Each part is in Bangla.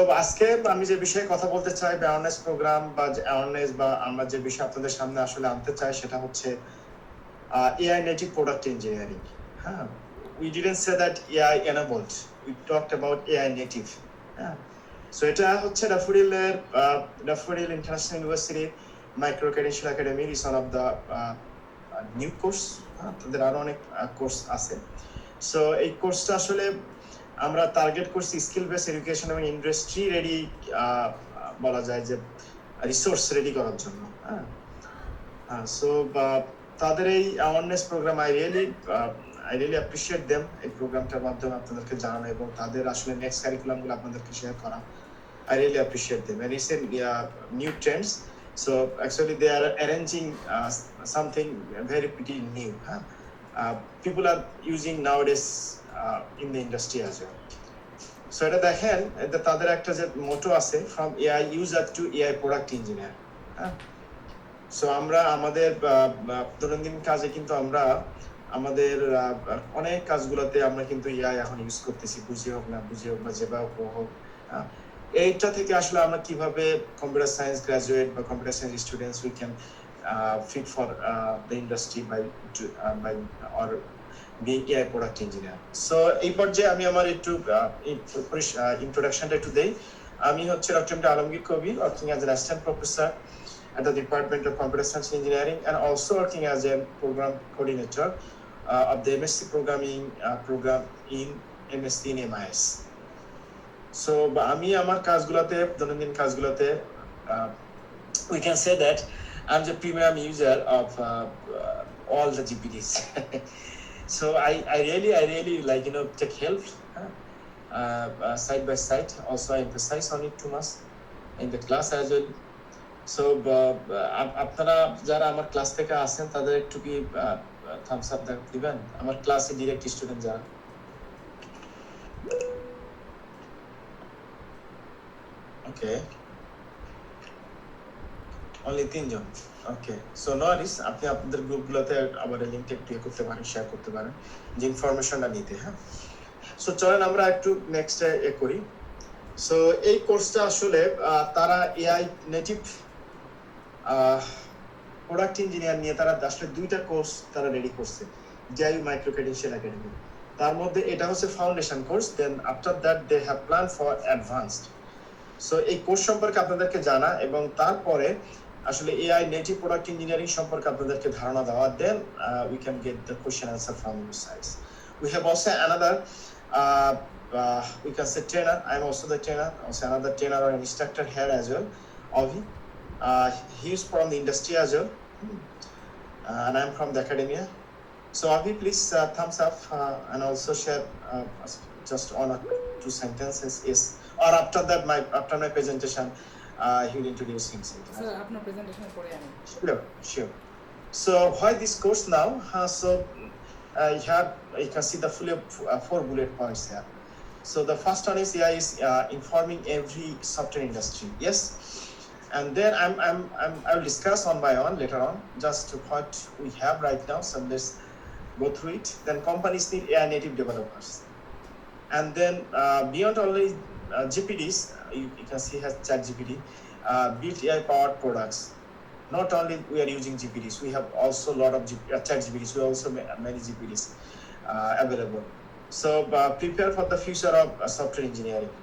তো আজকে আমি যে বিষয়ে কথা বলতে চাই অ্যাওয়ারনেস প্রোগ্রাম বা অ্যাওয়ারনেস বা আমরা যে বিষয় আপনাদের সামনে আসলে আনতে চাই সেটা হচ্ছে AI native product engineering. Huh? We didn't say that AI enabled. We talked about AI native. Yeah. So এটা হচ্ছে Daffodil International University Micro Credential Academy is one of the new course. তাদের আরো অনেক কোর্স আছে। সো এই কোর্সটা আসলে আমরা টার্গেট করছি স্কিল বেস এডুকেশন এবং ইন্ডাস্ট্রি রেডি বলা যায় যে রিসোর্স রেডি করার জন্য। হ্যাঁ সো তাদের এই awareness program I really appreciate them এই প্রোগ্রামটার মাধ্যমে আপনাদেরকে জানানো এবং তাদের আসলে নেক্সট কারিকুলামগুলো আপনাদেরকে শেয়ার করা I really appreciate them. And it's in new trends. So actually they are arranging something very pretty new. People are using nowadays in the industry as well. So এটা দেখেন তাদের একটা যে মোটো আছে from AI user to AI product engineer. So আমরা আমাদের দৈনন্দিন কাজে কিন্তু আমরা আমাদের অনেক কাজগুলোতে আমরা কিন্তু AI এখন ইউজ করতেছি, বুঝে হোক না বুঝে হোক বা যেভাবে হোক। এইটা থেকে আসলে আমরা কিভাবে কম্পিউটার সায়েন্স গ্রাজুয়েট বা computer science students we can fit for the industry by or being AI product engineer. So এই পর্যায়ে আমি আমার একটু ইন্ট্রোডাকশনটা একটু দেই। আমি হচ্ছে doctor Alamgir Kabir, working as an assistant professor at the Department of Computer Science and Engineering and also working as a program coordinator of the MSc programming program in MSc in MIS. So আমি আমার কাজগুলোতে দৈনন্দিন কাজগুলোতে we can say that I'm the premium user of all the GPTs. So I really like take help side by side. Also I emphasize on it too much in the class as well. So আপনারা যারা আমার ক্লাস থেকে আসেন তাদের একটু কি থামস আপ দিবেন আমার ক্লাসে ডিরেক্ট স্টুডেন্ট যারা? ওকে, অনলি 3 জন। ওকে, সো নো ওয়ারিস, আপনি আপনাদের গ্রুপগুলোতে আবার লিংকটা একটু করতে পারেন, শেয়ার করতে পারেন যে ইনফরমেশনটা নিতে। হ্যাঁ, সো চলেন আমরা একটু নেক্সট করি। সো এই কোর্সটা আসলে তারা এআই নেটিভ প্রোডাক্ট ইঞ্জিনিয়ার নিয়ে তারা আসলে 2টা কোর্স তারা রেডি করছে ডিআইইউ মাইক্রো ক্রেডেনশিয়াল একাডেমি। তার মধ্যে এটা হচ্ছে foundation course, then after that they have plan for advanced. So এই কোর্স সম্পর্কে আপনাদেরকে জানা এবং তারপরে আসলে এআই নেটিভ প্রোডাক্ট ইঞ্জিনিয়ারিং সম্পর্কে আপনাদেরকে ধারণা দেওয়া, then we can get the question answer from your sides. We have also another we can say trainer. I'm also the trainer, also another trainer or an instructor here as well, Avi. He is from the industry as well, and I'm from the academia. So Avi, please thumbs up and also share just 1 or 2 sentences. Yes, or after that, after my presentation, he will introduce himself. Sir, আপনার presentation পরে আমি. Sure. So why this course now? You can see the full 4 bullet points here. So the first one is AI is informing every software industry. Yes, and then I will discuss one by one later on just what we have right now. So let's go through it. Then companies need AI native developers, and then beyond only GPTs, you can see has ChatGPT, built AI powered products. Not only we are using GPTs, we have also a lot of ChatGPTs. We also many GPTs available. So prepare for the future of software engineering.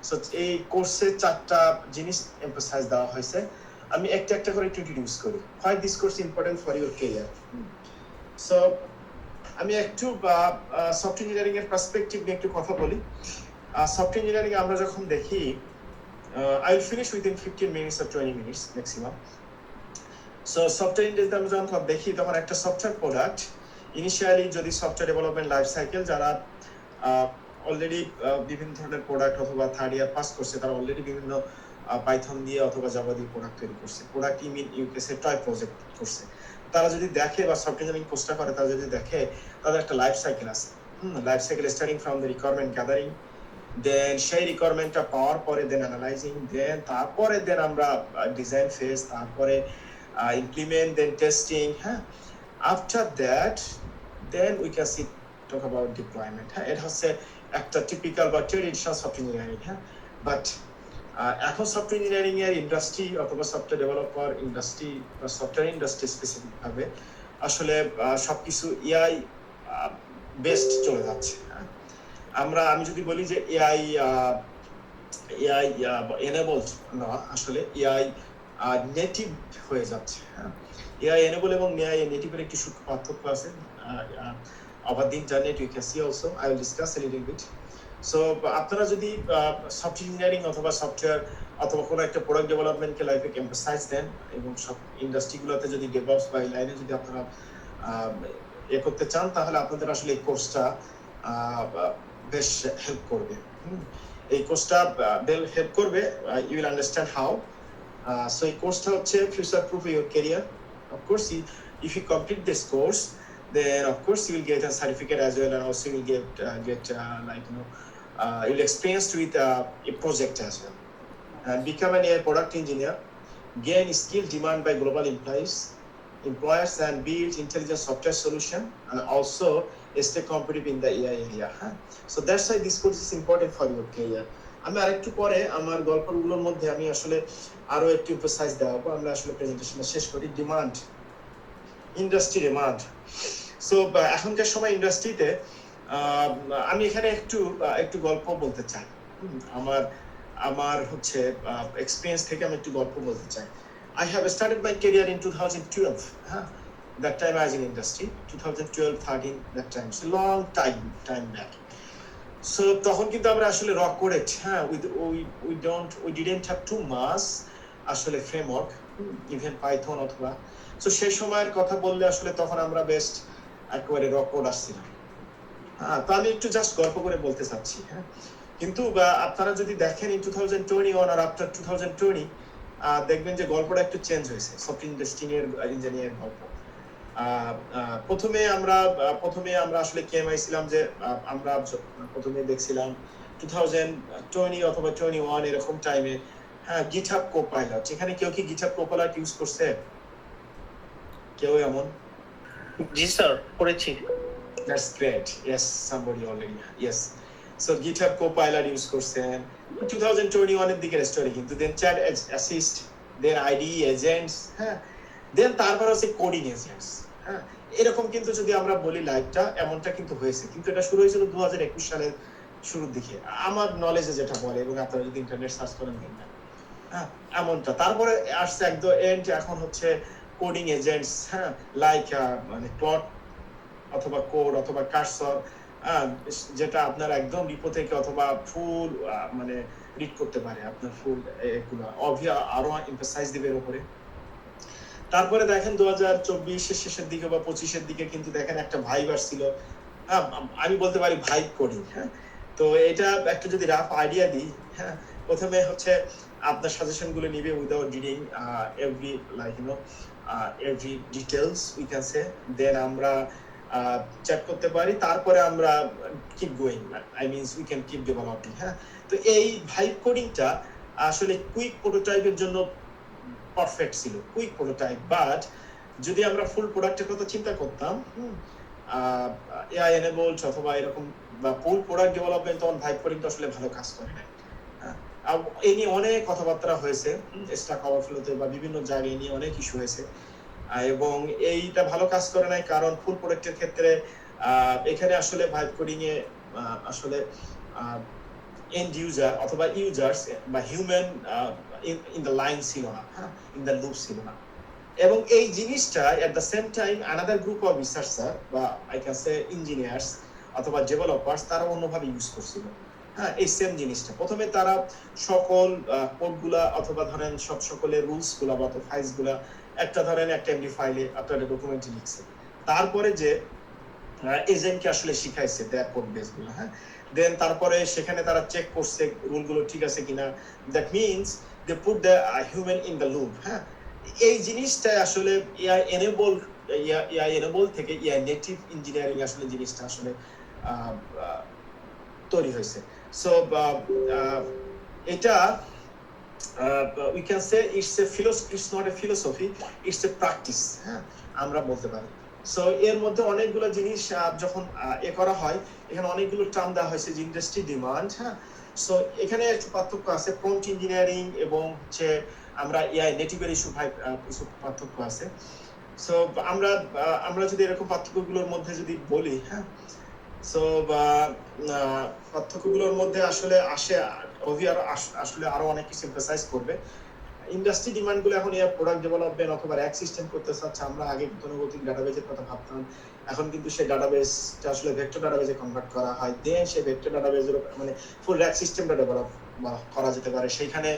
So এই কোর্সে 4টা জিনিস এমফাসাইজ দেওয়া হয়েছে, আমি একটা একটা করে ইন্ট্রোডিউস করি। why this course important for your career. So আমি একটু সফটওয়্যার ইঞ্জিনিয়ারিং এর পার্সপেক্টিভ নিয়ে একটু কথা বলি। সফটওয়্যার ইঞ্জিনিয়ারিং আমরা যখন দেখি, I will finish within 15 minutes or 20 minutes maximum. So software engineering আমরা যখন দেখি তখন একটা সফটওয়্যার প্রোডাক্ট ইনিশিয়ালি যদি সফটওয়্যার ডেভেলপমেন্ট লাইফ সাইকেল যারা অলরেডি বিভিন্ন ধরনের প্রোডাক্ট অথবা 3rd ইয়ার পাস করছে তারা অলরেডি বিভিন্ন পাইথন দিয়ে অথবা জাভা দিয়ে প্রোডাক্ট তৈরি করছে, প্রোডাক্ট ইউকেসে টয় প্রজেক্ট করছে। তারা যদি দেখে বা সফটওয়্যার ইঞ্জিনিয়ারিং কোর্সটা করে তারা যদি দেখে তাদের একটা লাইফ সাইকেল আছে। Life cycle starting from the requirement gathering, then সেই রিকোয়ারমেন্টটা পাওয়ার পরে দেন অ্যানালাইজিং, দেন তারপরে দেন আমরা ডিজাইন ফেজ, তারপরে implement, then testing. After that, then we can talk about deployment. It has a typical but traditional software engineering. But এখন সফটওয়্যার ইঞ্জিনিয়ারিং এর ইন্ডাস্ট্রি অথবা সফটওয়্যার ডেভেলপার ইন্ডাস্ট্রি বা সফটওয়্যার ইন্ডাস্ট্রি স্পেসিফিক ভাবে আসলে সবকিছু এআই বেস্ট চলে যাচ্ছে। আমি যদি বলি যে এআই এআই এনেবলড না, আসলে এআই নেটিভ হয়ে যাচ্ছে। এআই এনেবল এবং এআই নেটিভের একটি সূক্ষ্ম পার্থক্য আছে। About the internet you can see also, I will discuss a little bit. So আপনারা যদি সফটওয়্যার ইঞ্জিনিয়ারিং অথবা সফটওয়্যার অথবা কোনো একটা প্রোডাক্ট ডেভেলপমেন্টকে লাইফে এমফাসাইজ দেন এবং সব ইন্ডাস্ট্রিগুলোতে যদি ডেভেলপস বা এই লাইনে যদি আপনারা করতে চান, তাহলে আপনাদের আসলে এই কোর্সটা বেশ হেল্প করবে। এই কোর্সটা হেল্প করবে, you will understand how. So এই কোর্সটা হচ্ছে future proof your career. Of course if you complete this course, then of course you will get a certificate as well, and also you will get like you'll experience with a project as well, and become an AI product engineer, gain skill demand by global employers and build intelligent software solution, and also stay competitive in the AI area. So that's why this course is important for your career. আমি আরেকটু পরে আমার গল্পগুলোর মধ্যে আমি আসলে আরো একটু এমফাসাইজ দেওয়াবো। আমরা আসলে প্রেজেন্টেশনটা শেষ করি। Demand, industry demand. সো এখনকার সময় ইন্ডাস্ট্রিতে আমি এখানে একটু গল্প বলতে চাই। আমার হচ্ছে এক্সপিরিয়েন্স থেকে আমি একটু গল্প বলতে চাই। I have started my career in 2012. That time I was in industry, 2012-13, that time. It's a long time back. So তখন কিন্তু আমরা আসলে rock coded, we didn't have too much আসলে ফ্রেমওয়ার্ক, ইভেন পাইথন অথবা। সো সেই সময়ের কথা বললে আসলে তখন আমরা বেস্ট একেবারে রক কোড আসছিলাম। তো আমি একটু জাস্ট গল্প করে বলতে চাচ্ছি। কিন্তু আপনারা যদি দেখেন in 2021 আর আফটার 2020 দেখবেন যে গল্পটা একটু চেঞ্জ হয়েছে সফটওয়্যার ইঞ্জিনিয়ারিং গল্প। প্রথমে আমরা আসলে কেএমআই ছিলাম যে আমরা প্রথমে দেখছিলাম 2020 অথবা 21 এরকম টাইমে গিটহাব কোপাইলট। এখানে কেউ কি গিটহাব কোপাইলট ইউজ করছে? কেউ এমন? জি স্যার, করেছি। That's great. Yes, somebody already. Yes. So GitHub Copilot use করছেন 2021 এর দিকের স্টোরি, কিন্তু দেন চ্যাট অ্যাসিস্ট, দেন আইডিই এজেন্টস, দেন তারপর হচ্ছে কোডিং এজেন্টস। এরকম কিন্তু যদি আমরা বলি লাইফটা এমনটা কিন্তু হয়েছে, কিন্তু এটা শুরু হয়েছিল 2021 সালের শুরুর দিকে আমার নলেজে যেটা বলে, এবং আপনারা যদি ইন্টারনেট সার্চ করেন দেখবেন এমনটা। তারপরে আসছে একদম এন্ড, এখন হচ্ছে কোডিং এজেন্টস, লাইক মানে ক্লড অথবা কোড অথবা কার্সর, যেটা আপনার একদম রিপো থেকে অথবা ফুল মানে রিড করতে পারে আপনার ফুল এগুলো আরো এমফাসাইজ দিবে এর উপরে। তারপরে দেখেন 2024 এর শেষের দিকে বা 25 এর দিকে কিন্তু দেখেন একটা ভাইব আসছিল, আমি বলতে পারি ভাইব কোডিং। তো এটা একটা যদি রাফ আইডিয়া দিই, প্রথমে হচ্ছে আপনার সাজেশন গুলো নিবে without reading every every details we can say, then আমরা চেক করতে পারি, তারপরে আমরা keep going, I means we can keep developing. তো এই ভাইব কোডিংটা আসলে কুইক প্রোটোটাইপের জন্য পারফেক্ট ছিল, কুইক প্রোটোটাইপ। বাট যদি আমরা ফুল প্রোডাক্টের কথা চিন্তা করতাম, এআই এনেবলড অথবা এরকম বা ফুল প্রোডাক্ট ডেভেলপমেন্ট, তখন ভাইব কোডিংটা আসলে ভালো কাজ করে না। এই নিয়ে অনেক কথাবার্তা হয়েছে স্ট্যাক ওভারফ্লোতে বা বিভিন্ন জায়গায় নিয়ে অনেক ইস্যু হয়েছে, এবং এইটা ভালো কাজ করে নাই। কারণ ফুল প্রোডাক্টের ক্ষেত্রে এখানে আসলে ভাইব কোডিং এ আসলে এন্ড ইউজার অথবা ইউজার্স বা হিউম্যান ইন দ্য লাইন ছিল না, ইন দ্য লুপ ছিল না। এবং এই জিনিসটা at the same time another group of researcher বা আই ক্যান সে ইঞ্জিনিয়ার্স অথবা ডেভেলপার্স, তারা অন্যভাবে ইউজ করছিল। এই সেম জিনিসটা প্রথমে তারা সকল কোডগুলা অথবা ধরেন সকলের রুলস গুলা বা ফাইলস গুলা একটা ধরেন একটা এমডি ফাইলে আপনার ডকুমেন্টে লিখছে, তারপরে যে এজেন্টকে আসলে শিখাইছে দেয়ার কোড বেস গুলো, দেন তারপরে সেখানে তারা চেক করছে রুলগুলো ঠিক আছে কিনা, that means they put the human in the loop. এই জিনিসটা আসলে এআই এনেবল থেকে এআই নেটিভ ইঞ্জিনিয়ারিং আসলে জিনিসটা আসলে তৈরি হয়েছে। সো এটা we can say it's not a philosophy, it's a practice, আমরা বলতে পারি। সো এর মধ্যে অনেকগুলো জিনিস যখন করা হয়, এখানে অনেকগুলো টার্ম দেওয়া হয়েছে যে ইন্ডাস্ট্রি ডিমান্ড, সো এখানে একটু পার্থক্য আছে, প্রম্পট ইঞ্জিনিয়ারিং এবং হচ্ছে আমরা এআই নেটিভের ইস্যু কিছু পার্থক্য আছে। সো আমরা যদি এরকম পার্থক্যগুলোর মধ্যে যদি বলি, হ্যাঁ, সো পার্থক্যগুলোর মধ্যে আসলে আসে অভি আসলে আরো অনেক কিছু এমফাসাইজ করবে। ইন্ডাস্ট্রি ডিমান্ডগুলো এখন এর প্রোডাক্ট ডেভেলপমেন্ট অথবা র্যাক সিস্টেম করতে চাচ্ছে। আমরা আগে গতানুগতিক ডাটাবেজের কথা ভাবতাম, এখন কিন্তু সেই ডাটাবেসটা আসলে ভেক্টর ডাটাবেজে কনভার্ট করা হয়, দেন সেই ভেক্টর ডাটাবেজের মানে ফুল র্যাক সিস্টেমটা ডেভেলপ করা যেতে পারে। সেইখানে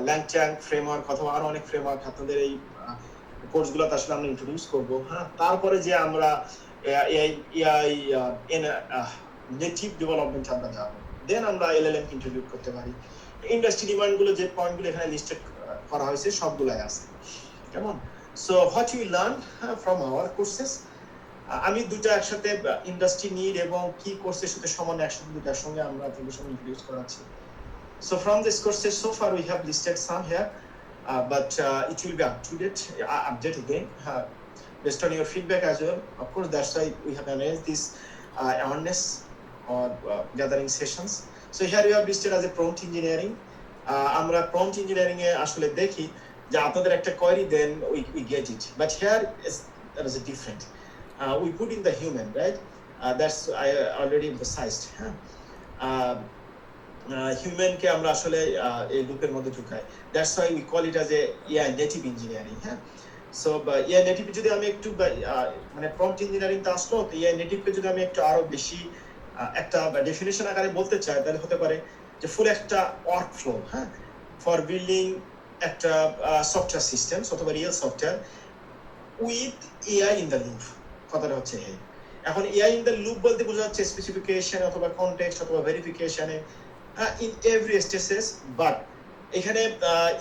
ল্যাংচ্যাং ফ্রেমওয়ার্ক অথবা আরো অনেক ফ্রেমওয়ার্ক আপনাদের এই কোর্সগুলোতে আসলে আমরা ইন্ট্রোডিউস করব। হ্যাঁ, তারপরে যে আমরা এআই নেটিভ ডেভেলপমেন্ট আমরা যাবো, দেন আমরা এলএলএম ইন্ট্রোডিউস করতে পারি। ইন্ডাস্ট্রি ডিমান্ডগুলো যে পয়েন্টগুলো এখানে লিস্টেড করা হয়েছে সবগুলাই আছে, কেমন? So what we learn from our courses, আমি দুটো একসাথে ইন্ডাস্ট্রি নিড এবং কি কোর্সের সাথে সমান একসাথে দুটার সঙ্গে আমরা আপনাদের সঙ্গে ইন্ট্রোডিউস করাচ্ছি। So from this courses so far we have listed some here, but it will be update again based on your feedback as well. Of course, that's why we have arranged this awareness or gathering sessions. So here we have listed as a prompt engineering. আমরা prompt engineering এ আসলে দেখি যে আপনাদের একটা query, then we get it. But here there is a different. We put in the human, right? That's I already emphasized. হিউম্যানকে আমরা আসলে এই লুপের মধ্যে ঢুকাই। That's why we call it as a AI native engineering. হ্যাঁ, সো এআই নেটিভ যদি আমি একটু মানে প্রম্পট ইঞ্জিনিয়ারিং টা আসলো, তো এআই নেটিভকে যদি আমি একটু আরো বেশি একটা ডেফিনিশন আকারে বলতে চাই, তাহলে হতে পারে যে ফুল একটা ওয়ার্ক ফ্লো, হ্যাঁ, ফর বিল্ডিং একটা সফটওয়্যার সিস্টেম অথবা real software with AI in the loop. কথাটা হচ্ছে এই। এখন এআই ইন দ্য লুপ বলতে বোঝা যাচ্ছে স্পেসিফিকেশন অথবা কনটেক্সট অথবা ভেরিফিকেশনে in every stages, but এখানে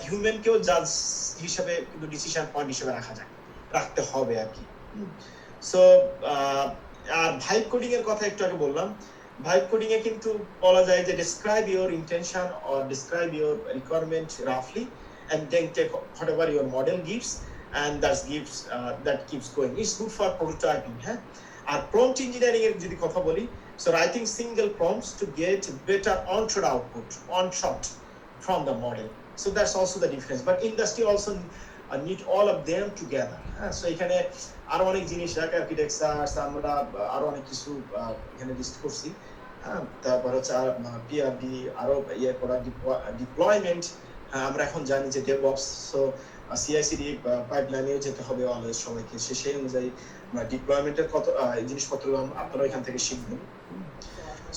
হিউম্যানকেও জাজ হিসেবে কিন্তু ডিসিশন পয়েন্ট হিসেবে রাখতে হবে আর কি। সো আর ভাইব কোডিং এর কথা একটু আগে বললাম। ভাইব কোডিং এ কিন্তু বলা যায় যে describe your intention or describe your requirement roughly and then take whatever your model gives and that keeps going. It's good for prototyping. হ্যাঁ, আর prompt engineering এর যদি কথা বলি, so writing single prompts to get better on-shot output, on-shot from the model. So that's also the difference. But industry also need all of them together. So এখানে আরো অনেক জিনিস রাখা, আর্কিটেকচার আমরা আরো অনেক কিছু এখানে লিস্ট করছি। হ্যাঁ, তারপর হচ্ছে পিআরডি আরো ইয়ে করা, ডিপ্লয়মেন্ট। আমরা এখন জানি যে ডেভঅপস, সো সিআইসিডি পাইপলাইনেও যেতে হবে অলওয়েজ সবাইকে, সেই অনুযায়ী ডিপ্লয়মেন্টের কত জিনিসপত্র আপনারা এখান থেকে শিখবেন।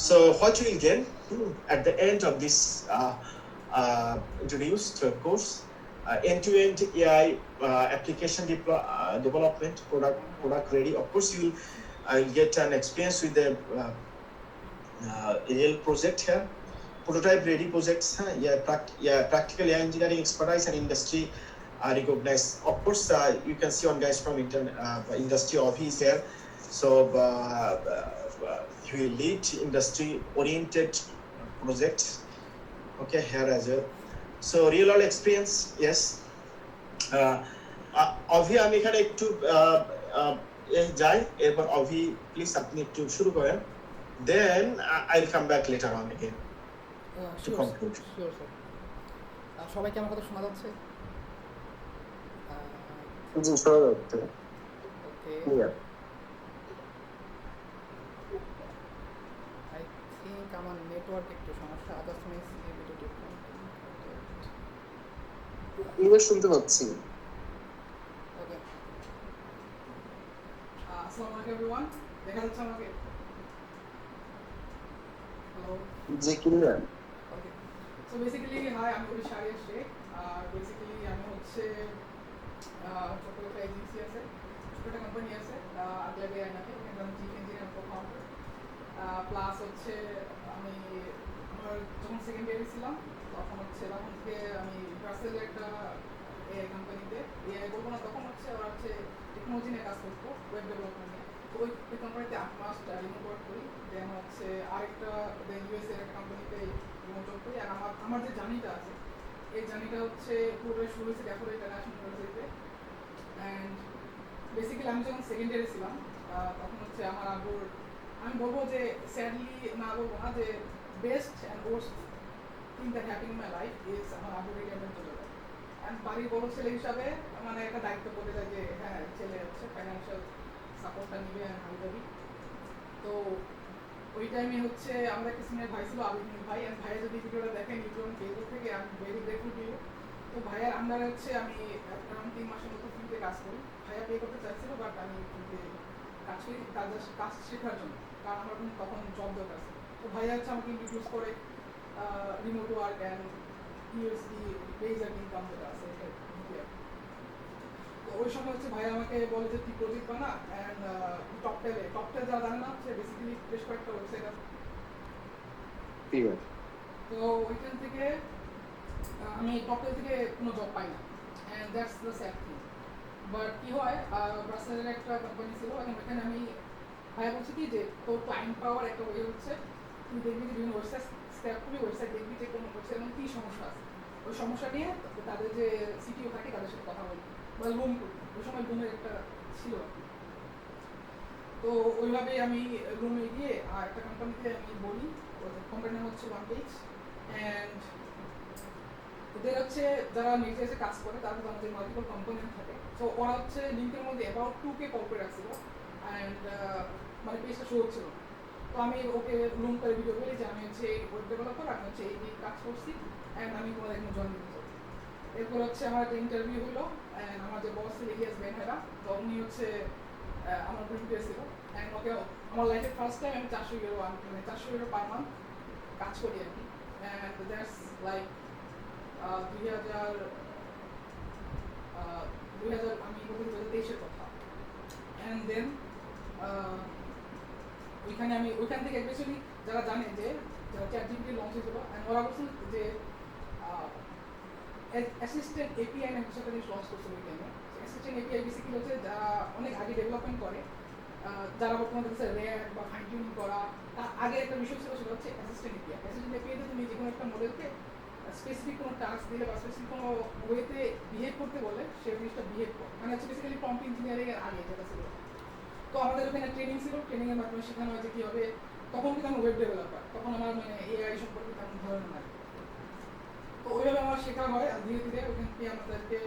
So what you will get at the end of this introduced course, end-to-end AI application development, product ready. Of course, you will get an experience with the real project here, prototype ready projects. Practical AI engineering expertise and industry recognized. Of course, you can see on guys from industry of his there. So he will lead industry-oriented projects. Okay, here as well. So real-world experience, yes. অভি আমি এখানে একটু যাই, এরপর অভি প্লিজ আপনি একটু শুরু করেন, then I'll come back later on again to conclude. Sure, sir. সবাইকে আমার কথা শোনা যাচ্ছে? জি, শোনা যাচ্ছে। ওকে। আমার নেটওয়ার্ক একটু সমস্যা, আদার্স মিস ভিডিও ডিফারেন্ট। এবার শুনতে পাচ্ছি। ওকে, আসসালামু আলাইকুম एवरीवन, দেখা যাচ্ছে আমাকে? হ্যালো, জি, ক্লিয়ার। ওকে। সো বেসিক্যালি হাই, আমি শারিয়া শেখ। আর বেসিক্যালি আমি হচ্ছে ছোট একটা এজেন্সি আছে, ছোট একটা কোম্পানি আছে আগলাবে আইনাতে, এখানে আমি চিফ ইঞ্জিনিয়ার কো-ফাউন্ডার। প্লাস হচ্ছে আমি আমার যখন সেকেন্ড ইয়ারে ছিলাম তখন থেকে আমি ব্রাসেলের একটা এআই কোম্পানিতে, এআই বলবো না, তখন ওরা হচ্ছে টেকনোলজি নিয়ে কাজ করতো, ওয়েব ডেভেলপমেন্ট নিয়ে। তো ওই কোম্পানিতে 8 মাস রিমোট ওয়ার্ক করি। দেন আরেকটা ইউএস এর একটা কোম্পানিতে রিমোট ওয়ার্ক করি। আর আমার যে জার্নিটা আছে, এই জার্নিটা পুরো শুরু হয়েছে ড্যাফোডিল ইন্টারন্যাশনাল ইউনিভার্সিটিতে। অ্যান্ড বেসিক্যালি আমি যখন সেকেন্ড ইয়ারে ছিলাম তখন আমার আব্বুর, আমি বলবো যে স্যাডলি না বলবো না, যে best and worst thing that happened in my life is আমার আবু রিটায়ারমেন্ট চলে যায়। অ্যান্ড বাড়ির বড় ছেলে হিসাবে মানে একটা দায়িত্ব পড়ে যায় যে হ্যাঁ ছেলে হচ্ছে ফাইন্যান্সিয়াল সাপোর্টটা নিবে অ্যান্ড হাবিজাবি। তো ওই টাইমে হচ্ছে আমাদের একটা সিনিয়র ভাই ছিল আবিদিন ভাই, অ্যান্ড ভাইয়া যদি ভিডিওটা দেখেন ইউটিউব ফেসবুক থেকে, আমি ভেরি গ্রেটফুল টু ইউ। তো ভাইয়ার আন্ডারে হচ্ছে আমি অ্যারাউন্ড 3 মাসের মতো ফ্রিতে কাজ করি। ভাইয়া পে করতে চাইছিল বাট আমি ফ্রিতে কাজ করি কাজ শেখার জন্য, কারণ আমার তখন জব দরকার ছিল। তো ভাইয়া হচ্ছে আমাকে ইন্ট্রোডিউস করে রিমোট ওয়ার্ক অ্যান্ড ইউএসডি বেজার ইনকাম যেটা আছে এটা দিয়ে। তো ওই সময় হচ্ছে ভাই আমাকে বলে যে তুই প্রজেক্ট বানা অ্যান্ড টপটেল যারা জানে না হচ্ছে বেসিক্যালি বেশ কয়েকটা ওয়েবসাইট আছে। তো ওইখান থেকে আমি টপটেল থেকে কোনো জব পাই না, and that's the sad thing. But কি হয়, ব্রাসেলের একটা কোম্পানি ছিল, এবং ওখানে আমি ভাইয়া বলছি কি যে তোর ক্লায়েন্ট পাওয়ার একটা ওয়ে হচ্ছে তুই দেখবি যে বিভিন্ন ওয়েবসাইট স্ক্র্যাপ করবি, ওয়েবসাইট দেখবি যে কোনো ওয়েবসাইটের কী সমস্যা আছে, ওই সমস্যা নিয়ে তাদের যে সিটিও থাকে তাদের সাথে কথা বলবি বা লুম করবি। ওই সময় লুমের একটা ছিল। তো ওইভাবেই আমি লুমে গিয়ে আর একটা কোম্পানিতে আমি বলি, কোম্পানির হচ্ছে ওয়ান পেজ, অ্যান্ড ওদের হচ্ছে যারা নিজে এসে কাজ করে তাদের আমাদের মাল্টিপল কম্পোনেন্ট থাকে। তো ওরা হচ্ছে লিঙ্কের মধ্যে অ্যাবাউট 2K কল করে রাখছিল, অ্যান্ড মানে পেজটা শো হচ্ছিল। তো আমি ওকে লুম করে ভিডিও বলি যে আমি হচ্ছে ওয়েব ডেভেলপার, আমি হচ্ছে এই কাজ করছি অ্যান্ড আমি তোমাদের এখানে জয়েন দিতে চাই। এরপর হচ্ছে আমার একটা ইন্টারভিউ হলো, অ্যান্ড আমার যে বস ছিল ইলিয়াস বেনহেরা, তো উনি হচ্ছে আমার প্রিভিয়াস ছিল, অ্যান্ড ওকে আমার লাইফের ফার্স্ট টাইম আমি 400 ইউরো মানে 400 ইউরো পার মান্থ কাজ করি আর কি। অ্যান্ড দ্যাটস লাইক 2000 আমি বলতে 2023-এর কথা। অ্যান্ড দেন ওইখান থেকে অ্যাকচুয়ালি যারা জানে যে যারা চ্যাটজিপিটি লঞ্চ হয়েছিল, অ্যান্ড ওরা বলছিল যে অ্যাসিস্ট্যান্ট এপিআই নামে কিছু একটা জিনিস লঞ্চ করছিল ওই টাইমে। অ্যাসিস্ট্যান্ট এপিআই বেসিক্যালি হচ্ছে যারা অনেক আগে ডেভেলপমেন্ট করে, যারা বর্তমানে হচ্ছে র্যাক বা ফাইন টিউনিং করা, তার আগে একটা বিষয় ছিল সেটা হচ্ছে অ্যাসিস্ট্যান্ট এপিআই। অ্যাসিস্ট্যান্ট এপিআইতে তুমি যে কোনো একটা মডেলকে স্পেসিফিক কোনো টাস্ক দিলে বা স্পেসিফিক কোনো ওয়েতে বিহেভ করতে বলে সেই জিনিসটা বিহেভ করে, মানে হচ্ছে বেসিক্যালি প্রম্পট ইঞ্জিনিয়ারিং এর আগে যেটা ছিল। তো আমাদের ওখানে ট্রেনিং ছিল, ট্রেনিংয়ের মাধ্যমে শেখানো হয় যে কীভাবে, তখন কিন্তু আমি ওয়েব ডেভেলপার, তখন আমার মানে এআই সম্পর্কে তেমন ধারণা নাই। তো ওইভাবে আমার শেখা হয়, আর ধীরে ধীরে ওখান থেকে আমাদেরকে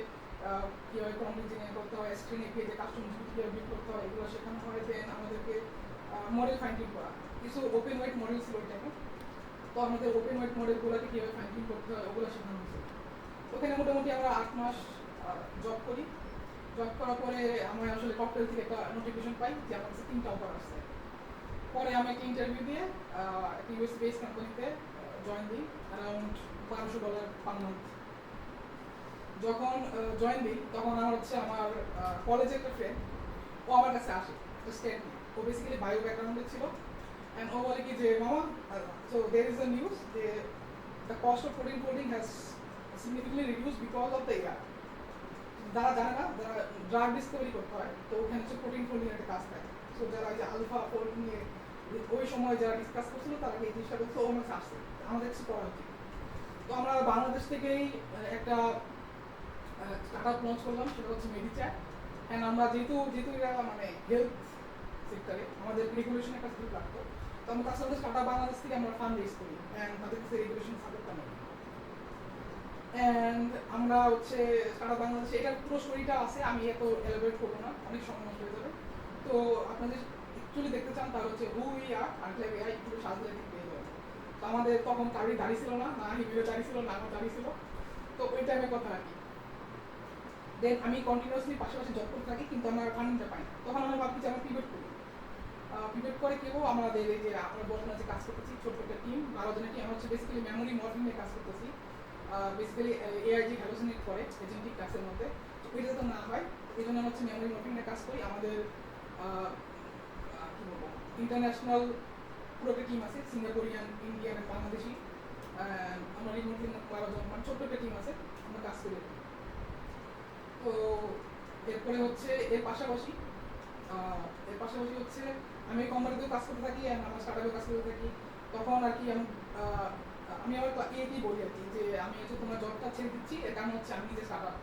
কীভাবে প্রম্পট ইঞ্জিনিয়ারিং করতে হয়, স্ক্রিন এপিআই যে কাস্টম কীভাবে বিল্ড করতে হয় এগুলো শেখানো হয়। দেন আমাদেরকে মডেল ফাইন টিউন করা, কিছু ওপেন ওয়েট মডেল ছিল ওই টাইমে। তো আমাদের ওপেন ওয়েট মডেলগুলোকে কীভাবে ফাইন টিউন করতে হয় ওগুলো শেখানো হয়েছিল। ওখানে মোটামুটি আমরা 8 মাস জব করি। জব করার পরে আমরা আসলে টপটেল থেকে একটা নোটিফিকেশন পাই যে আমার কাছে 3টা অফার আসছে। পরে আমি একটা ইন্টারভিউ দিয়ে একটা ইউএস বেস কোম্পানিতে জয়েন দিই, অ্যারাউন্ড $1200 পার মান্থ। যখন জয়েন দিই তখন আমার হচ্ছে আমার কলেজের একটা ফ্রেন্ড, ও আমার কাছে আসে একটা স্টেট নিয়ে। ও বেসিক্যালি বায়ো ব্যাকগ্রাউন্ডে ছিল, অ্যান্ড ও বলে কি যে মামা, so there is a news যে the cost of protein coding has significantly reduce because of the AI. যারা জানে না, যারা ড্রাগ ডিসকভারি করতে হয়, তো ওখানে হচ্ছে প্রোটিন ফোল্ডিং একটা কাজ থাকে। সো যারা যে আলফা ফোল্ড নিয়ে ওই সময় যারা ডিসকাস করছিল তারা এই জিনিসটা করছে, ও আমার আসছে আমাদের কিছু করা উচিত। তো আমরা বাংলাদেশ থেকেই একটা স্টার্ট আপ লঞ্চ করলাম, সেটা হচ্ছে মেডিচ্যাট। অ্যান্ড আমরা যেহেতু এরা মানে হেলথ সেক্টরে আমাদের রেগুলেশন একটা সাপোর্ট লাগতো, তো আমরা তার সাথে স্টার্ট আপ বাংলাদেশ থেকে আমরা ফান্ড রেজ করি অ্যান্ড তাদের কাছে রেগুলেশন সাপোর্টটা নেই। অ্যান্ড আমরা হচ্ছে সারা বাংলাদেশে এটার পুরো স্টোরিটা আছে, আমি এত এলাবোরেট করবো না, অনেক সময় নষ্ট হয়ে যাবে। তো আপনাদের অ্যাকচুয়ালি দেখতে চান তাহলে হচ্ছে হু উই আর আর্টল্যাব এআই পুরো সাজলে পেয়ে যাবেন। তো আমাদের তখন কারোরই দাঁড়ি ছিল না, না হিবিরও দাঁড়ি ছিল না আমার দাঁড়ি ছিল। তো ওই টাইমের কথা আর কি। দেন আমি কন্টিনিউয়াসলি পাশাপাশি জব করতে থাকি, কিন্তু আমার ফান্ডিংটা পাই না। তখন আমরা ভাবছি যে আমরা পিভট করি, পিভট করে কেউ আমাদের এই যে আমরা বর্তমানে যে কাজ করতেছি ছোট্ট একটা টিম 12 জনের টিম, আমরা হচ্ছে বেসিক্যালি মেমোরি মর্ফিং নিয়ে কাজ করতেছি। বেসিক্যালি এআই যে হ্যালোসিনেট করে এজেন্টিক টাস্কের মধ্যে, তো এটা যাতে না হয় এই জন্য আমরা হচ্ছে মেমোরি মর্ফিং নিয়ে কাজ করি। আমাদের কী বলবো, ইন্টারন্যাশনাল পুরো একটা টিম আছে, সিঙ্গাপুরিয়ান, ইন্ডিয়ান, বাংলাদেশি। আমরা রিমোটলি 12 জন, মানে ছোট্ট একটা টিম আছে, আমরা কাজ করি। তো এরপরে হচ্ছে এর পাশাপাশি হচ্ছে আমি কোম্পানিতেও কাজ করতে থাকি, অ্যান্ড আমার স্টার্টআপেও কাজ করতে থাকি। তখন আর কি আমি আমার একেই বলি আর কি যে আমি হচ্ছে তোমার জবটা ছেড়ে দিচ্ছি, এর কারণ হচ্ছে আমি নিজে স্টার্টআপ।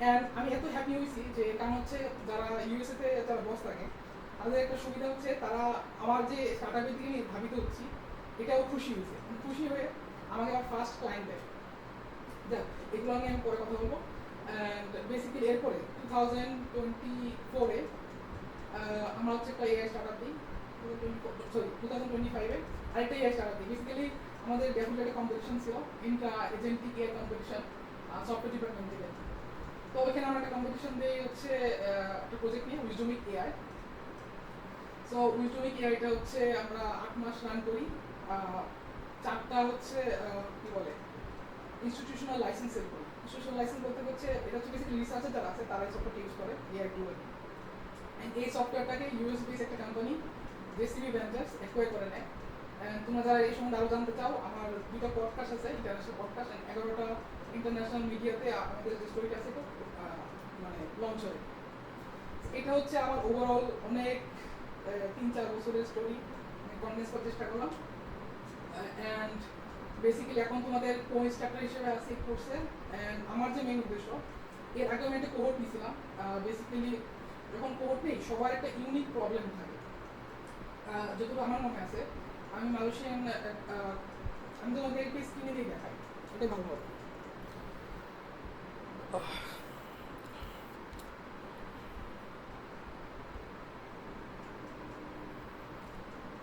অ্যান্ড আমি এত হ্যাপি হয়েছি যে কারণ হচ্ছে যারা ইউএসএতে যারা বস থাকে তাদের একটা সুবিধা হচ্ছে তারা আমার যে স্টার্টআপের দিকে আমি ধাবিত হচ্ছি এটাও খুশি হয়েছে, খুশি হয়ে আমাকে আমার ফার্স্ট ক্লায়েন্ট দেয়। দেখ এগুলো নিয়ে আমি পরে কথা বলবো। অ্যান্ড বেসিক্যালি এরপরে 2024-এ আমরা হচ্ছে একটা এআই স্টার্টআপ দিই, 2025-এ আরেকটা এআই স্টার্টআপ দিই। বেসিক্যালি আমাদের ডেভেলপমেন্ট একটা কম্পিটিশন ছিল, Intra agentic AI competition software department থেকে। তো ওখানে আমরা একটা কম্পিটিশন দিয়ে হচ্ছে একটা প্রজেক্ট নিয়ে উইজডমিক এআই। সো উইজডমিক এআইটা হচ্ছে আমরা 8 মাস রান করি। 4টা হচ্ছে কি বলে ইনস্টিটিউশনাল লাইসেন্স সেল করি। ইনস্টিটিউশনাল লাইসেন্স বলতে হচ্ছে এটা হচ্ছে বেসিক্যালি রিসার্চার যারা আছে তারা এই সফটওয়্যারটা ইউজ করে এআই গুলো। এই সফটওয়্যারটাকে ইউএস বেস একটা কোম্পানি জেসিবি ভেঞ্চার্স অ্যাকোয়ার করে নেয়। তোমরা যারা এই সম্বন্ধে আরো জানতে চাও, আমার 2টা পডকাস্ট আছে, ইন্টারন্যাশনাল পডকাস্ট, 11টা ইন্টারন্যাশনাল মিডিয়াতে আমাদের যে স্টোরিটা আছে মানে লঞ্চ হয়। এটা হচ্ছে আমার ওভারঅল অনেক 3-4 বছরের স্টোরি কনডেন্স করার চেষ্টা করলাম। অ্যান্ড বেসিক্যালি এখন তোমাদের কো ইনস্ট্রাক্টর হিসেবে আছি কোর্সে। অ্যান্ড আমার যে মেইন উদ্দেশ্য, এর আগে আমি একটা কোহর্ট নিয়েছিলাম। বেসিক্যালি যখন কোহর্ট নেই সবার একটা ইউনিক প্রবলেম থাকে। যতটুকু আমার মনে আছে আমি মালয়েশিয়ান আমি তোমাদের একটু স্ক্রিনে দিয়ে দেখাই, এটাই ভালো হবে।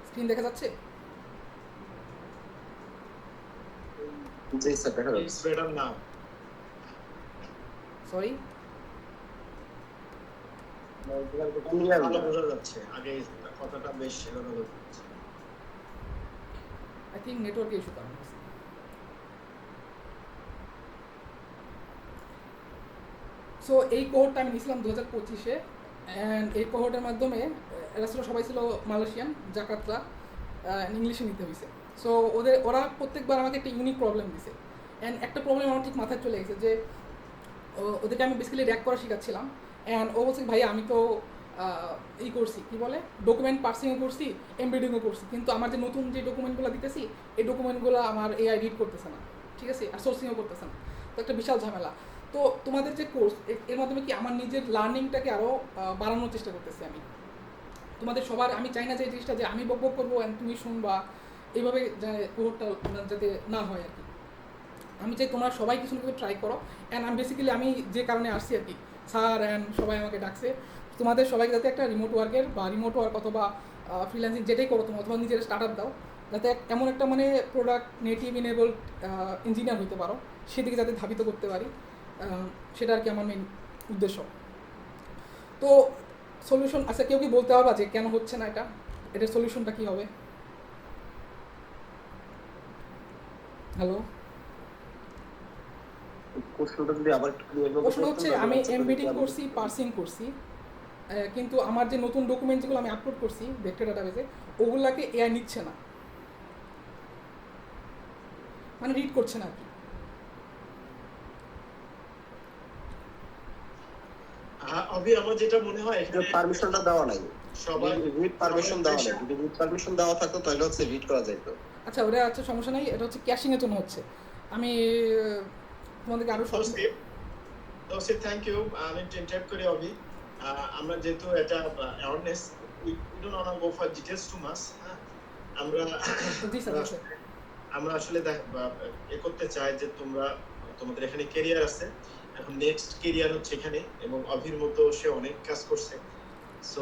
স্ক্রিন দেখা যাচ্ছে? জি স্যার, দেখা ইটস যাচ্ছে। Better now. সরি, ভালো বোঝা যাচ্ছে, আগে কথাটা বেশ এলোমেলো হচ্ছে। আই থিঙ্ক নেটওয়ার্ক ইস্যু কারণ। সো এই কোহর্টটা আমি নিয়েছিলাম 2025-এ। অ্যান্ড এই কোহর্টের মাধ্যমে এরা ছিল সবাই ছিল মালয়েশিয়ান, জাকার্তা, ইংলিশে নিতে হয়েছে। সো ওরা প্রত্যেকবার আমাকে একটা ইউনিক প্রবলেম দিছে। অ্যান্ড একটা প্রবলেম আমার ঠিক মাথায় চলে গেছে যে ওদেরকে আমি বেসিক্যালি র্যাক করা শেখাচ্ছিলাম। অ্যান্ড ও বলছে ভাই আমি তো এই করছি কী বলে ডকুমেন্ট পার্সিংও করছি, এমবেডিংও করছি, কিন্তু আমার যে নতুন যে ডকুমেন্টগুলো দিতেছি এই ডকুমেন্টগুলো আমার এআই রিড করতেছে না, ঠিক আছে, আর সোর্সিংও করতেছে না। তো একটা বিশাল ঝামেলা। তো তোমাদের যে কোর্স এর মাধ্যমে কি আমার নিজের লার্নিংটাকে আরও বাড়ানোর চেষ্টা করতেছি আমি। তোমাদের সবার আমি চাই না যে এই জিনিসটা যে আমি বক করবো অ্যান্ড তুমি শুনবা, এইভাবে কোহর্টটা যাতে না হয় আর কি। আমি চাই তোমরা সবাই কিছু না কিছু ট্রাই করো। অ্যান্ড আমি বেসিক্যালি আমি যে কারণে আসছি আর কি, স্যার অ্যান্ড সবাই আমাকে ডাকছে তোমাদের সবাইকে যাতে একটা রিমোট ওয়ার্কের বা রিমোট ওয়ার্ক অথবা ফ্রিল্যান্সিং যেটাই করো তোমরা, অথবা নিজের স্টার্ট আপ দাও, যাতে এমন একটা মানে প্রোডাক্ট নেটিভ ইনেবল ইঞ্জিনিয়ার হতে পারো, সেদিকে যাতে ধাবিত করতে পারি, সেটা আর কি আমার মেন উদ্দেশ্য। তো সলিউশন আচ্ছা কেউ কি বলতে পারবা যে কেন হচ্ছে না এটা, এটার সলিউশনটা কী হবে? হ্যালো, প্রশ্নটা যদি আবার একটু ক্লিয়ার করতে প্রশ্ন হচ্ছে আমি এমবিডিং করছি, পার্সিং করছি, কিন্তু আমার যে নতুন ডকুমেন্ট যেগুলো আমি আপলোড করছি ভেক্টর ডাটাবেসে ওগুলাকে এআই নিচ্ছে না, মানে রিড করছে না আর কি। অভি আমার যেটা মনে হয় পারমিশনটা দেওয়া নাই, সবাই রিড পারমিশন দেওয়া নাই। যদি রিড পারমিশন দেওয়া থাকতো তাহলে হচ্ছে রিড করা যেত। আচ্ছা ওটা হচ্ছে সমস্যা নাই, এটা হচ্ছে ক্যাশিংয়ের জন্য হচ্ছে। আমি তোমাদেরকে আরও তৌসিফ থ্যাংক ইউ। আমি ইন্টারাপ্ট করি অভি। আমরা যেহেতু এটা awareness we don't want to go for details too much. আমরা জি স্যার আমরা আসলে এ করতে চাই যে তোমাদের এখানে ক্যারিয়ার আছে, এখন নেক্সট ক্যারিয়ার হচ্ছে এখানে, এবং অভির মতো সে অনেক কাজ করছে। সো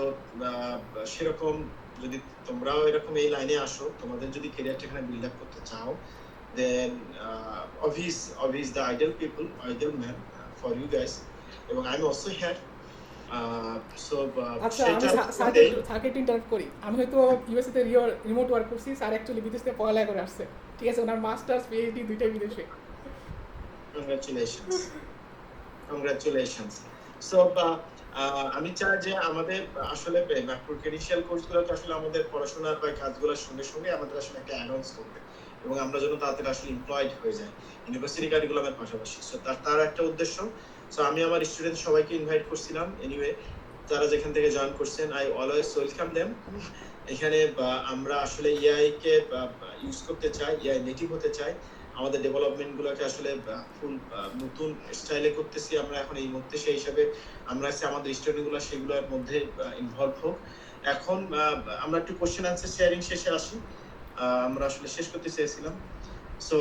সেরকম যদি তোমরাও এরকম এই লাইনে আসো, তোমাদের যদি ক্যারিয়ারটা এখানে বিল্ড আপ করতে চাও, then Avi is the ideal man for you guys, এবং I'm also here. আচ্ছা আমি সার্কিট ইন্টারাপ্ট করি। আমি হয়তো ইউএসএ তে রিমোট ওয়ার্ক করছি, স্যার অ্যাকচুয়ালি বিদেশ থেকে পড়ালেখা করে আসছে, ঠিক আছে, ওনার মাস্টার্স পিএইচডি দুইটাই বিদেশে। কংগ্রাচুলেশনস। সো আমি চাই যে আমাদের আসলে ক্রেডেনশিয়াল কোর্সগুলো তো আসলে আমাদের পড়াশোনার বা কাজগুলোর সঙ্গে সঙ্গে আমাদের আসলে একটা অ্যানাউন্স করবে, এবং আমরা যেন তাড়াতাড়ি আসলে এমপ্লয়েড হয়ে যাই ইউনিভার্সিটি কারিকুলামের পাশাপাশি। সো তার একটা উদ্দেশ্য। সো আমি আমার স্টুডেন্ট সবাইকে ইনভাইট করছিলাম। এনিওয়ে যারা যেখান থেকে জয়েন করছেন, আই অলওয়েজ ওয়েলকাম দেম। এখানে আমরা আসলে এআই কে ইউজ করতে চাই, এআই নেটিভ হতে চাই, আমাদের ডেভেলপমেন্টগুলোকে আসলে ফুল নতুন স্টাইলে করতেছি আমরা এখন এই মুহূর্তে। সেই হিসাবে আমরা আমাদের স্টুডেন্টগুলো সেগুলোর মধ্যে ইনভলভ হোক। এখন আমরা একটু কোশ্চেন আনসার শেয়ারিং শেষে আসি। আমরা আসলে শেষ করতে চেয়েছিলাম। সো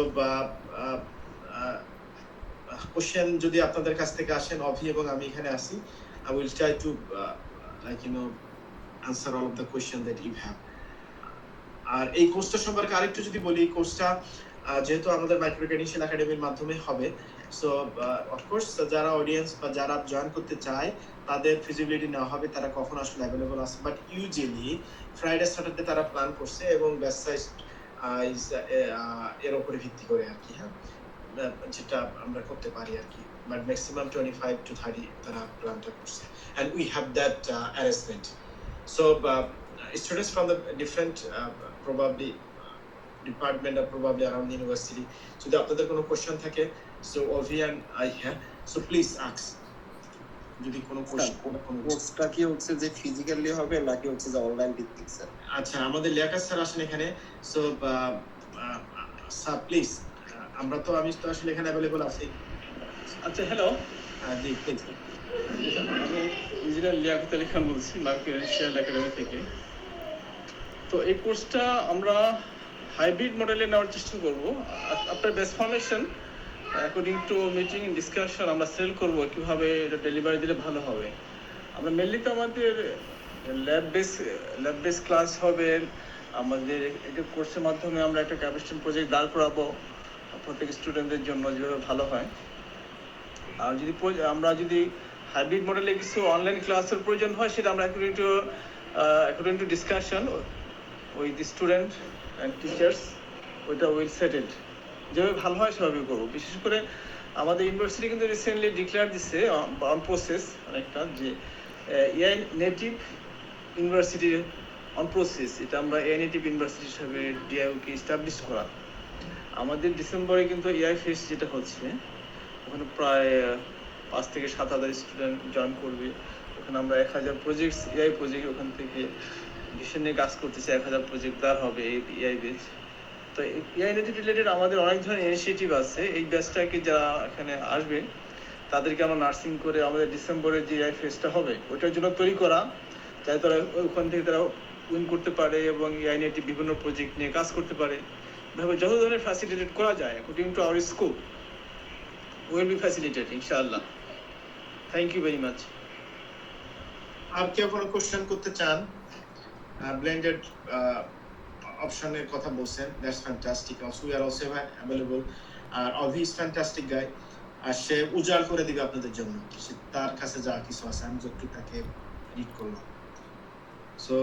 কোশ্চেন যদি আপনাদের কাছ থেকে আসেন, অভি এবং আমি এখানে আসি, I will try to answer all of the question that you have. আর এই কোর্সটা সম্পর্কে আরেকটু যদি বলি, এই কোর্সটা যেহেতু আমাদের মাইক্রো ক্রেডেনশিয়াল একাডেমির মাধ্যমে হবে, সো অফকোর্স যারা অডিয়েন্স বা যারা জয়েন করতে চায় তাদের ফিজিবিলিটি নেওয়া হবে, তারা কখন আসলে অ্যাভেলেবল আছে। বাট ইউজুয়ালি ফ্রাইডে স্যাটারডে তারা প্ল্যান করছে এবং ব্যাচ সাইজ এর উপরে ভিত্তি করে আর কি, হ্যাঁ, যেটা আমরা করতে পারি আর কি। বাট ম্যাক্সিমাম 25 to 30 তারা প্ল্যানটা করছে, and we have that arrangement. So students from the different probably department or probably around the university, যদি আপনাদের কোনো কোশ্চেন থাকে, so Ovi and I here, so please ask যদি কোনো কোশ্চেন। কোর্সটা কি হচ্ছে যে ফিজিক্যালি হবে নাকি হচ্ছে যে অনলাইন ভিত্তিক স্যার? আচ্ছা, আমাদের লিয়াকাত স্যার আসেন এখানে, সো স্যার প্লিজ, আমি তো আসলে এখানে অ্যাভেলেবল আছি। আচ্ছা, হ্যালো, জি প্লিজ। আমি ইঞ্জিনিয়ার লিয়াকত আলী খান বলছি মাইক্রো ক্রেডেনশিয়াল একাডেমি থেকে। তো এই কোর্সটা আমরা হাইব্রিড মডেলে নেওয়ার চেষ্টা করব। After base formation according to meeting discussion আমরা সেল করব কীভাবে এটা ডেলিভারি দিলে ভালো হবে। আমরা মেনলি তো আমাদের ল্যাব বেস ক্লাস হবে। আমাদের এটা কোর্সের মাধ্যমে আমরা একটা ক্যাপাসিটি প্রজেক্ট দাঁড় করাবো প্রত্যেক স্টুডেন্টদের জন্য, যেভাবে ভালো হয়। আর আমরা যদি হাইব্রিড মডেলে কিছু অনলাইন ক্লাসের প্রয়োজন হয়, সেটা আমরা according to discussion with the student and teachers, ওইটা উইল সেটেলড, যেভাবে ভালো হয় সেভাবে করবো। বিশেষ করে আমাদের ইউনিভার্সিটি কিন্তু রিসেন্টলি ডিক্লেয়ার দিচ্ছে অন প্রসেস অনেকটা, যে AI native university on process. এটা আমরা এআই নেটিভ ইউনিভার্সিটি হিসাবে ডিআইইউকে এস্টাবলিশ করা। আমাদের ডিসেম্বরে কিন্তু এআই ফেস্ট যেটা হচ্ছে, ওখানে প্রায় 5 থেকে 7,000 স্টুডেন্ট জয়েন করবে। ওখানে আমরা 1000 প্রজেক্টস, এআই প্রজেক্ট ওখান থেকে বিষয় নিয়ে কাজ করতেছি। 1000 প্রজেক্ট তার হবে এই এআই বেচ। তো এআই রিলেটেড আমাদের অনেক ধরনের ইনিশিয়েটিভ আছে। এই ব্যাচটাকে যারা এখানে আসবে তাদেরকে আমরা নার্সিং করে আমাদের ডিসেম্বরে যে এআই ফেস্টটা হবে ওইটার জন্য তৈরি করা, যাতে তারা ওখান থেকে তারা উইন করতে পারে এবং এআই নেটিভ বিভিন্ন প্রজেক্ট নিয়ে কাজ করতে পারে। এভাবে যত ধরনের ফ্যাসিলিটেট করা যায় according to our scope will be facilitated, inshallah. Thank you very much. আর কেউ কোনো কোশ্চেন করতে চান? ব্লেন্ডেড অপশনের কথা বলছেন, that's fantastic. Also we are also available. আর অভি ইজ ফ্যান্টাস্টিক গাই, আর সে উজাড় করে দিবে আপনাদের জন্য। তার কাছে যা কিছু আছে আমি যতটুকু তাকে রিড করলাম। সো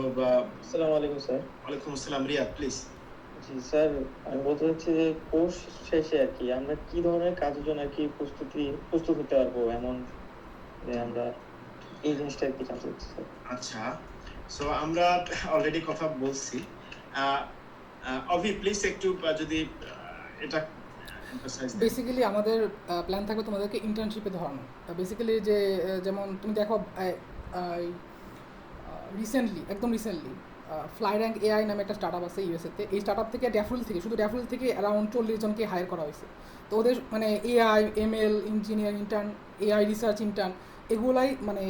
আসসালামু আলাইকুম স্যার। ওয়ালাইকুম আসসালাম। রিয়াদ প্লিজ। জি স্যার, আমি বলতে চাচ্ছি যে কোর্স শেষে আর কি আমরা কি ধরনের কাজের জন্য আর কি প্রস্তুত হতে পারবো, এমন যে আমরা এই জিনিসটা আর কি জানতে চাচ্ছি স্যার। আচ্ছা, সো আমরা অলরেডি কথা বলছি। অভি প্লিজ একটু যদি এটা বেসিক্যালি আমাদের প্ল্যান থাকবে তোমাদেরকে ইন্টার্নশিপে ধরানো। বেসিক্যালি যে যেমন তুমি দেখো একদম রিসেন্টলি ফ্লাই র্যাঙ্ক এআই নামে একটা স্টার্ট আপ আছে ইউএসএতে। এই স্টার্ট আপ থেকে শুধু ড্যাফুল থেকে অ্যারাউন্ড 40 জনকে হায়ার করা হয়েছে। তো ওদের মানে AI, ML engineer intern, AI research intern, এগুলাই মানে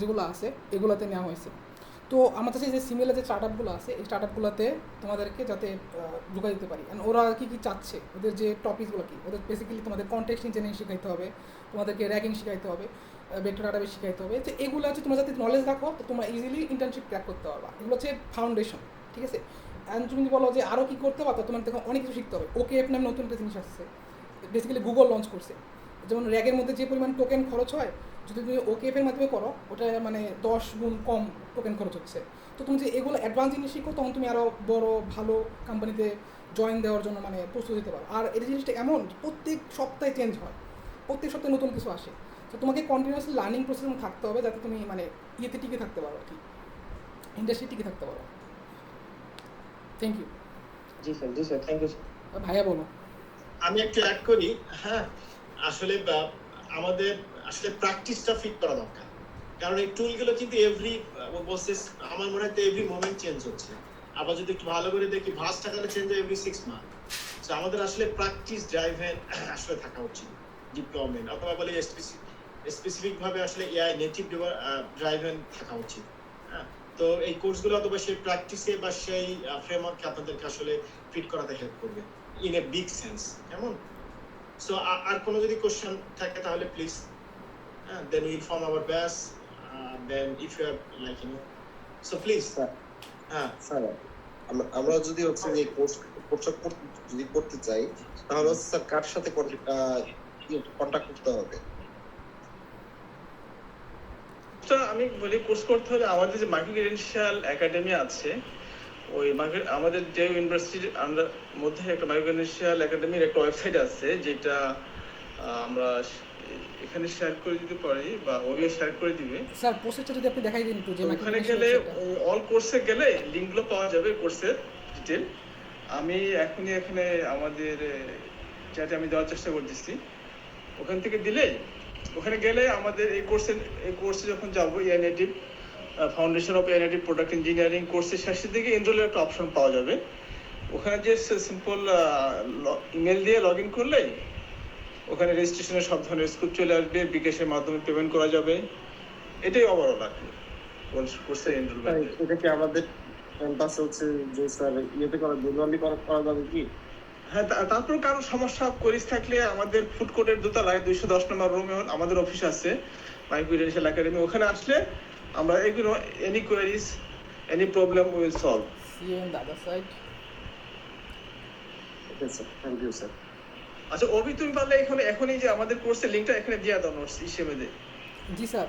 যেগুলো আছে এগুলোতে নেওয়া হয়েছে। তো আমার কাছে যে সিমিলার যে স্টার্ট আপগুলো আছে এই স্টার্ট আপগুলোতে তোমাদেরকে যাতে ঢুকাই দিতে পারি। অ্যান্ড ওরা কী চাচ্ছে, ওদের যে টপিকগুলো কী, ওদের বেসিক্যালি তোমাদের কন্টেক্সট ইঞ্জিনিয়ারিং শেখাইতে হবে, তোমাদেরকে র্যাগিং শেখাইতে হবে, ভেক্টর ডাটাবেস শেখাইতে হবে। তো এগুলো হচ্ছে তোমরা যাতে নলেজ রাখো, তো তোমরা ইজিলি ইন্টার্নশিপ ক্র্যাক করতে পারবা। এগুলো হচ্ছে ফাউন্ডেশন, ঠিক আছে। অ্যান্ড তুমি বলো যে আরও কী করতে পারতো, তোমার দেখো অনেক কিছু শিখতে হবে। OKF নামে নতুন একটা জিনিস আসছে, বেসিক্যালি গুগল লঞ্চ করছে। যেমন র্যাগের মধ্যে যে পরিমাণ টোকেন খরচ হয়, যদি তুমি OKF এর মাধ্যমে করো ওটা মানে 10 গুণ কম টোকেন খরচ হচ্ছে। তো তুমি যে এগুলো অ্যাডভান্স জিনিস শিখো, তখন তুমি আরও বড় ভালো কোম্পানিতে জয়েন দেওয়ার জন্য মানে প্রস্তুত দিতে পারো। আর এই জিনিসটা এমন প্রত্যেক সপ্তাহে চেঞ্জ হয়, প্রত্যেক সপ্তাহে নতুন কিছু আসে। তো তোমাকে কন্টিনিউয়াসলি লার্নিং প্রসেস থাকতে হবে, যাতে তুমি মানে ইয়েতে টিকে থাকতে পারো আর কি, ইন্ডাস্ট্রি টিকে থাকতে পারো। Thank you. জি স্যার, থ্যাংক ইউ স্যার। ভাইয়া বলো। আমি একটু অ্যাড করি। হ্যাঁ, আসলে আমাদের আসলে প্র্যাকটিসটা ফিট করা দরকার, কারণ এই টুলগুলো কিন্তু আমার মনে হয় এভরি মোমেন্ট চেঞ্জ হচ্ছে। আবার যদি একটু ভালো করে দেখি, ভাস টাকালে চেঞ্জ হয় এভরি 6 মান্থ। তো আমাদের আসলে প্র্যাকটিস ড্রাইভেন আসলে থাকা উচিত, ডিপ্লয়মেন্ট অথবা বলে স্পেসিফিক ভাবে আসলে এআই নেটিভ ড্রাইভেন থাকা উচিত। হ্যাঁ, তো এই কোর্সগুলো অথবা সেই প্র্যাকটিসে বা সেই ফ্রেমওয়ার্কে আপনাদেরকে আসলে ফিট করাতে হেল্প করবে ইন এ বিগ সেন্স, কেমন? সো আর কোনো যদি কোশ্চেন থাকে তাহলে please, then will inform our batch, then if you are like you know, so please. হ্যাঁ স্যার আমরা যদি হচ্ছে যে কোর্সটা যদি করতে চাই তাহলে হচ্ছে স্যার কার সাথে কন্টাক্ট করতে হবে? আমি বলি কোর্স করতে হলে আমাদের যে মাইক্রো ক্রেডেনশিয়াল একাডেমি আছে, ওই আমাদের যে ইউনিভার্সিটির মধ্যে একটা মাইক্রো ক্রেডেনশিয়াল একাডেমির একটা ওয়েবসাইট আছে, যেটা আমরা এখানে শেয়ার করে দিতে পারি বা ওইও শেয়ার করে দিবে। স্যার প্রসেসটা যদি আপনি দেখাই দিন একটু, যে ওখানে গেলে অল কোর্সে গেলে লিঙ্কগুলো পাওয়া যাবে, কোর্সের ডিটেল। আমি এখনই এখানে আমাদের চ্যাটে আমি দেওয়ার চেষ্টা করতেছি। ওখান থেকে দিলে, ওখানে গেলে আমাদের এই কোর্সে যখন যাবো, AI foundation of AI product engineering কোর্সের শেষের দিকে এনরোলের একটা অপশন পাওয়া যাবে। ওখানে যে সিম্পল ইমেল দিয়ে লগ ইন করলে ওখানে রেজিস্ট্রেশনের সব ধরনের স্কুপ চলে আসবে, বিকাশের মাধ্যমে পেমেন্ট করা যাবে। এটাই ওভারঅল আর কি কোর্সে এনরোলমেন্ট। এটা কি আমাদের ক্যাম্পাসে হচ্ছে যে স্যার ইয়েতে করা দুর্গন্ধি করা যাবে কি? হ্যাঁ, তারপর কারো সমস্যা করিস থাকলে আমাদের ফুড কোর্টের দোতলায় 210 নম্বর রুমে আমাদের অফিস আছে, মাইক্রো ক্রেডেনশিয়াল একাডেমি। ওখানে আসলে আমরা এগুলো any queries, any problem will solve. See you on the other side. Okay sir, thank you sir. আচ্ছা অভি, তুমি পারলে এখানে এখনই যে আমাদের কোর্সের লিংকটা এখানে দিয়ে দাও, নোটস হিসেবে দে। জি স্যার।